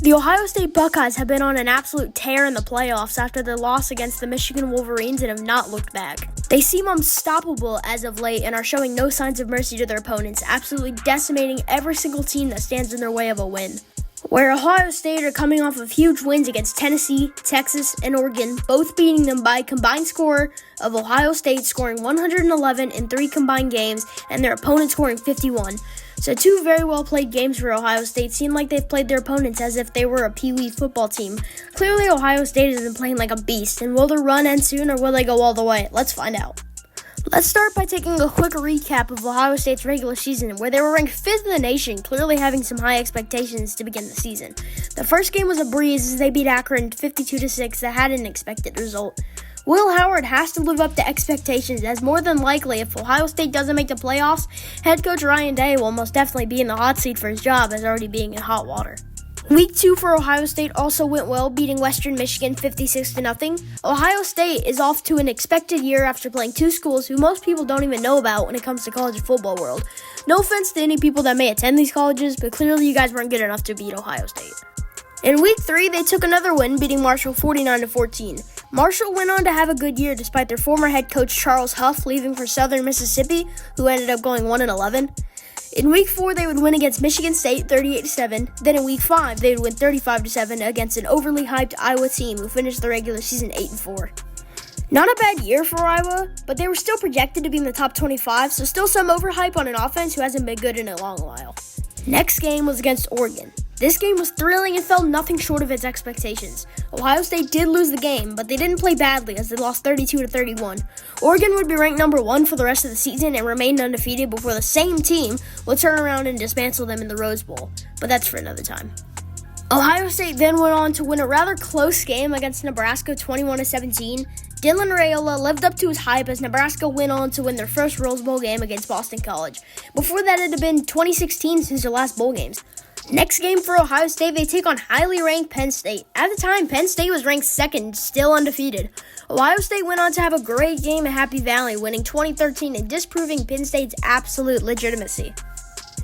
The Ohio State Buckeyes have been on an absolute tear in the playoffs after their loss against the Michigan Wolverines and have not looked back. They seem unstoppable as of late and are showing no signs of mercy to their opponents, absolutely decimating every single team that stands in their way of a win. Where Ohio State are coming off of huge wins against Tennessee, Texas, and Oregon, both beating them by a combined score of Ohio State scoring 111 in 3 combined games and their opponent scoring 51. So 2 very well played games for Ohio State seem like they've played their opponents as if they were a Pee-wee football team. Clearly Ohio State has been playing like a beast, and will their run end soon or will they go all the way? Let's find out. Let's start by taking a quick recap of Ohio State's regular season, where they were ranked 5th in the nation, clearly having some high expectations to begin the season. The first game was a breeze as they beat Akron 52-6 that had an expected result. Will Howard has to live up to expectations, as more than likely, if Ohio State doesn't make the playoffs, head coach Ryan Day will most definitely be in the hot seat for his job as already being in hot water. Week 2 for Ohio State also went well, beating Western Michigan 56-0. Ohio State is off to an expected year after playing 2 schools who most people don't even know about when it comes to college football world. No offense to any people that may attend these colleges, but clearly you guys weren't good enough to beat Ohio State. In Week 3, they took another win, beating Marshall 49-14. Marshall went on to have a good year despite their former head coach Charles Huff leaving for Southern Mississippi, who ended up going 1-11. In Week 4, they would win against Michigan State 38-7. Then in Week 5, they would win 35-7 against an overly hyped Iowa team who finished the regular season 8-4. Not a bad year for Iowa, but they were still projected to be in the top 25, so still some overhype on an offense who hasn't been good in a long while. Next game was against Oregon. This game was thrilling and fell nothing short of its expectations. Ohio State did lose the game, but they didn't play badly as they lost 32-31. Oregon would be ranked number 1 for the rest of the season and remained undefeated before the same team would turn around and dismantle them in the Rose Bowl, but that's for another time. Ohio State then went on to win a rather close game against Nebraska 21-17. Dylan Raiola lived up to his hype as Nebraska went on to win their first Rose Bowl game against Boston College. Before that, it had been 2016 since their last bowl games. Next game for Ohio State, they take on highly ranked Penn State. At the time, Penn State was ranked 2nd, still undefeated. Ohio State went on to have a great game at Happy Valley, winning 20-13 and disproving Penn State's absolute legitimacy.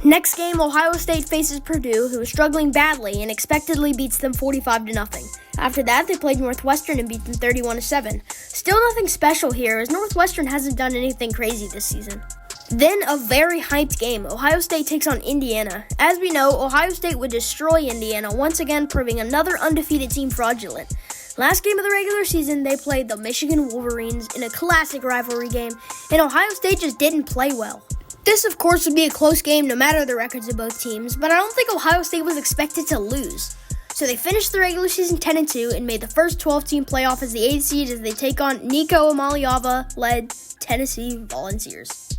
Next game, Ohio State faces Purdue, who was struggling badly and expectedly beats them 45-0. After that, they played Northwestern and beat them 31-7. Still nothing special here, as Northwestern hasn't done anything crazy this season. Then a very hyped game, Ohio State takes on Indiana. As we know, Ohio State would destroy Indiana, once again proving another undefeated team fraudulent. Last game of the regular season, they played the Michigan Wolverines in a classic rivalry game, and Ohio State just didn't play well. This, of course, would be a close game no matter the records of both teams, but I don't think Ohio State was expected to lose. So they finished the regular season 10-2 and made the first 12-team playoff as the 8th seed as they take on Nico Amaliava-led Tennessee Volunteers.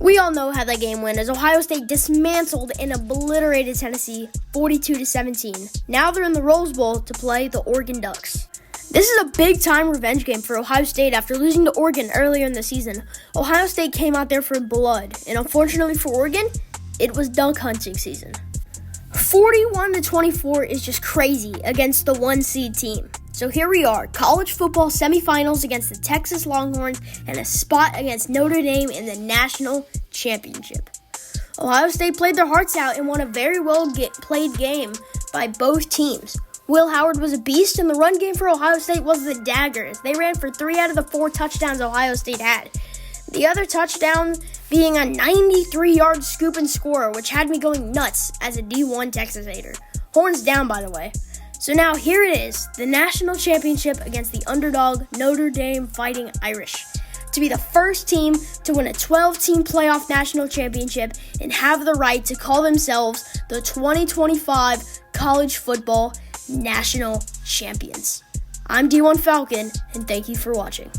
We all know how that game went as Ohio State dismantled and obliterated Tennessee 42-17. Now they're in the Rose Bowl to play the Oregon Ducks. This is a big-time revenge game for Ohio State after losing to Oregon earlier in the season. Ohio State came out there for blood, and unfortunately for Oregon, it was dunk hunting season. 41-24 is just crazy against the 1-seed team. So here we are, college football semifinals against the Texas Longhorns and a spot against Notre Dame in the national championship. Ohio State played their hearts out and won a very well played game by both teams. Will Howard was a beast, and the run game for Ohio State was the daggers. They ran for 3 out of the 4 touchdowns Ohio State had. The other touchdown being a 93-yard scoop and score, which had me going nuts as a D1 Texas hater. Horns down, by the way. So now here it is, the national championship against the underdog Notre Dame Fighting Irish. To be the first team to win a 12-team playoff national championship and have the right to call themselves the 2025 college football national champions. I'm D1 Falcon, and thank you for watching.